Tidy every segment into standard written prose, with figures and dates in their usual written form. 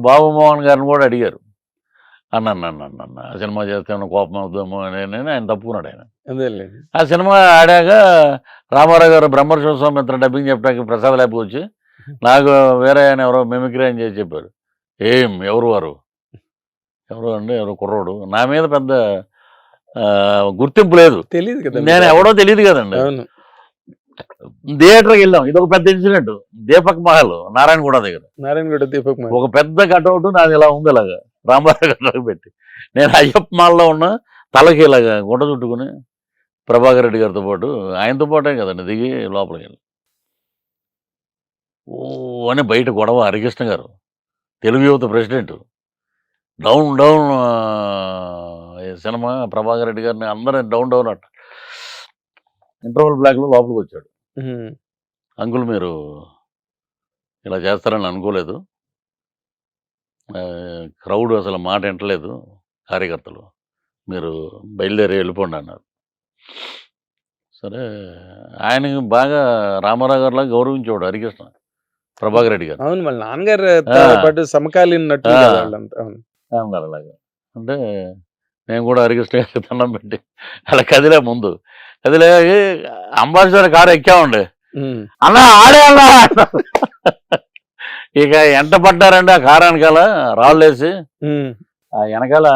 బాబు మోహన్ గారిని కూడా అడిగారు. అన్న ఆ సినిమా చేస్తే ఏమన్నా కోపం అవుతామో అని ఆయన తప్పుకున్నాడు ఆయన. అదేలేండి. ఆ సినిమా ఆడాక రామారావు గారు బ్రహ్మర్షి సౌమిత్ర డబ్బింగ్ చెప్పడానికి ప్రసాద్ ల్యాబ్కి వచ్చి నాకు వేరే ఆయన ఎవరో మిమిక్రీ అని చేసి చెప్పారు. ఎవరు వారు? ఎవరు అండి? ఎవరో కుర్రోడు. నా మీద పెద్ద గుర్తింపు లేదు. తెలియదు కదా. నేను ఎవడో తెలియదు కదండి. అవును. థియేటర్కి వెళ్ళాం. ఇదొక పెద్ద ఇన్సిడెంట్. దీపక్ మహల్ నారాయణగూడ దగ్గర నారాయణగూడ దీపక్ మహల్. ఒక పెద్ద కటౌట్ నాది ఇలా ఉంది, ఇలాగా రామారావు గారు పెట్టి. నేను అయ్యప్ప మాల్లో ఉన్న తలకి ఇలాగా గుంట చుట్టుకుని ప్రభాకర్ రెడ్డి గారితో పాటు ఆయనతో పాటే కదండి దిగి లోపలికి వెళ్ళి ఓ అని బయట గొడవ. హరికృష్ణ గారు తెలుగు యువత president down down cinema Prabhakar Reddy గారిని అందరూ డౌన్ డౌన్ అంట. ఇంటర్వల్ బ్లాక్లో లోపలికి వచ్చాడు. అంకుల్ మీరు ఇలా చేస్తారని అనుకోలేదు, క్రౌడ్ అసలు మాట వింటలేదు, కార్యకర్తలు మీరు బయలుదేరి వెళ్ళిపోండి అన్నారు. సరే ఆయనకి బాగా రామారావు గారిలా గౌరవించేవాడు హరికృష్ణ ప్రభాకర్ రెడ్డి గారు. అవును, వాళ్ళ నాన్నగారు పాటు సమకాలీన నటులు కదా వాళ్ళంతా. అవును. అలాగా అంటే నేను కూడా హరికృష్ణ గారికి దండం పెట్టి అలా కదిలే ముందు కదిలే అంబాసిడర్ కారు ఎక్కామండి. అన్న ఆడే అన్నా ఇక ఎంట పడ్డారండి. ఆ కారు వెనకాల రాళ్ళు వేసి ఆ వెనకాల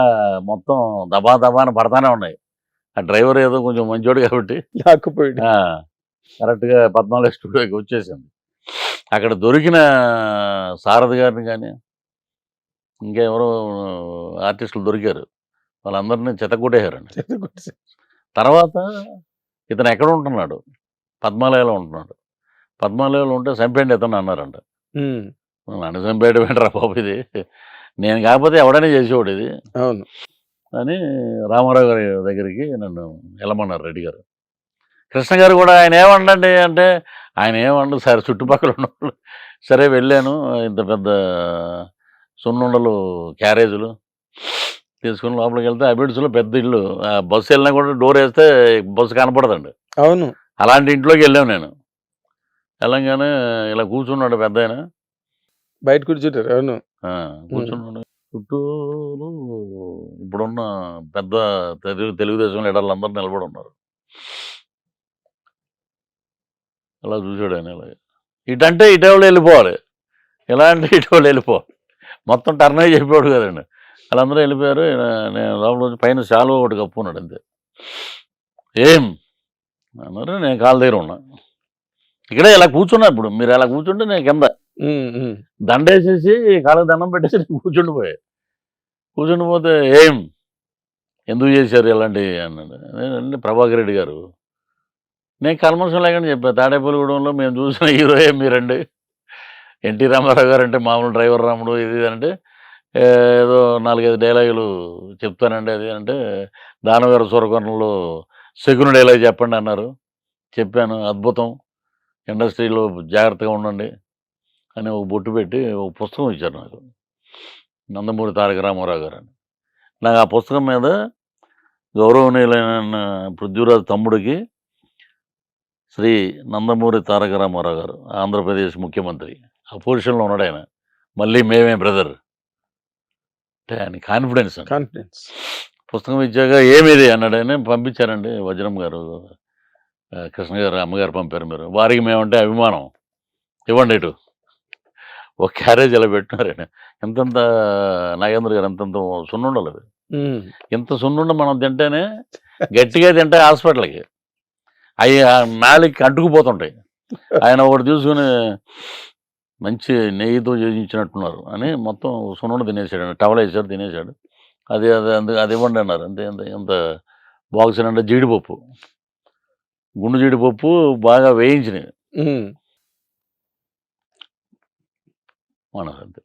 మొత్తం దబా దబాని పడతానే ఉన్నాయి. ఆ డ్రైవర్ ఏదో కొంచెం మంచోడు కాబట్టి లాక్కుపోయాడు. కరెక్ట్గా 14 స్టూడియోకి వచ్చేసింది. అక్కడ దొరికిన సారథి గారిని కానీ ఇంకెవరో ఆర్టిస్టులు దొరికారు, వాళ్ళందరినీ చెత్తకొట్టేశారండి. తర్వాత ఇతను ఎక్కడ ఉంటున్నాడు? పద్మాలయాలో ఉంటున్నాడు. పద్మాలయాలో ఉంటే చంపేయండి ఇతను అన్నారంట. నన్ను చంపేయడం ఏంటరా బాబు, ఇది నేను కాకపోతే ఎవడైనా చేసేవాడు ఇది అవును అని రామారావు గారి దగ్గరికి నన్ను వెళ్ళమన్నారు రెడ్డి గారు. కృష్ణ గారు కూడా ఆయన ఏమండండి అంటే ఆయన ఏమండు సార్ చుట్టుపక్కల ఉన్నవాళ్ళు. సరే వెళ్ళాను, ఇంత పెద్ద సున్నుండలు క్యారేజీలు తీసుకుని లోపలికి వెళ్తే అబిడ్స్లో పెద్ద ఇల్లు. బస్సు వెళ్ళినా కూడా డోర్ వేస్తే బస్సు కనపడదండి. అవును, అలాంటి ఇంట్లోకి వెళ్ళాను నేను. వెళ్ళంగానే ఇలా కూర్చున్నాడు పెద్ద ఆయన, బయట కూర్చుంటారు. అవును, కూర్చున్నాడు. చుట్టూరు ఇప్పుడున్న పెద్ద తెలుగుదేశం లీడర్లు అందరూ నిలబడి ఉన్నారు. అలా చూసాడు ఆయన. ఇలాగ ఇటంటే ఇటీవల వెళ్ళిపోవాలి, ఇలా అంటే ఇటీవల వెళ్ళిపోవాలి. మొత్తం టర్న్ అయ్యి చెప్పేవాడు కదండి. వాళ్ళందరూ వెళ్ళిపోయారు. నేను లోపల వచ్చి పైన శాలువా ఒకటి కప్పుకున్నాడు అంతే. అన్నారు. నేను కాళ్ళ దగ్గర ఉన్నా. ఇక్కడే ఇలా కూర్చున్నా. ఇప్పుడు మీరు అలా కూర్చుంటే నేను కింద దండేసేసి కాళ్ళకి దండం పెట్టేసి నేను కూర్చుండిపోయా. కూర్చుండిపోతే ఎందుకు చేశారు ఇలాంటివి అన్నాడు. నేను ప్రభాకర్ రెడ్డి గారు, నేను కల్మషం లేకుండా చెప్పాను. తాడేపల్లిగూడెంలో మేము చూసిన హీరోయే మీరండి. ఎన్టీ రామారావు గారు అంటే మామూలు డ్రైవర్ రాముడు ఇది అంటే ఏదో 4-5 డైలాగులు చెప్తానండి. అది అంటే దానవీర సూరకర్ణంలో శకుని డైలాగ్ చెప్పండి అన్నారు. చెప్పాను. అద్భుతం, ఇండస్ట్రీలో జాగ్రత్తగా ఉండండి అని ఒక బొట్టు పెట్టి ఒక పుస్తకం ఇచ్చారు నాకు, నందమూరి తారక రామారావు గారు అని. నాకు ఆ పుస్తకం మీద గౌరవనీయులైన పృథ్వీరాజ్ తమ్ముడికి శ్రీ నందమూరి తారక రామారావు గారు, ఆంధ్రప్రదేశ్ ముఖ్యమంత్రి, ఆ పొజిషన్లో ఉన్నాడు ఆయన. మళ్ళీ మేమే బ్రదర్ అంటే ఆయన కాన్ఫిడెన్స్. పుస్తకం ఇచ్చాక ఏమిది అన్నాడు ఆయన. పంపించారండి వజ్రం గారు, కృష్ణ గారు, అమ్మగారు పంపారు. మీరు వారికి మేమంటే అభిమానం, ఇవ్వండి ఇటు. ఒక క్యారేజ్ ఇలా పెట్టినారు ఆయన. ఎంతంత నాగేంద్ర గారు ఎంతంత సున్నుండలు అవి. ఇంత సున్నుండ మనం తింటేనే గట్టిగా తింటే హాస్పిటల్కి అవి నాలుగుకి అంటుకుపోతుంటాయి. ఆయన ఒకటి తీసుకుని మంచి నెయ్యితో చేయించినట్టున్నారు అని మొత్తం సున్నుండ తినేసాడు. టవల్ వేసాడు, తినేసాడు. అది అది ఇవ్వండి అన్నారు. అంతే. ఎంత బాక్స్ అంటే జీడిపప్పు, గుండు జీడిపప్పు బాగా వేయించినవి మన అంతే.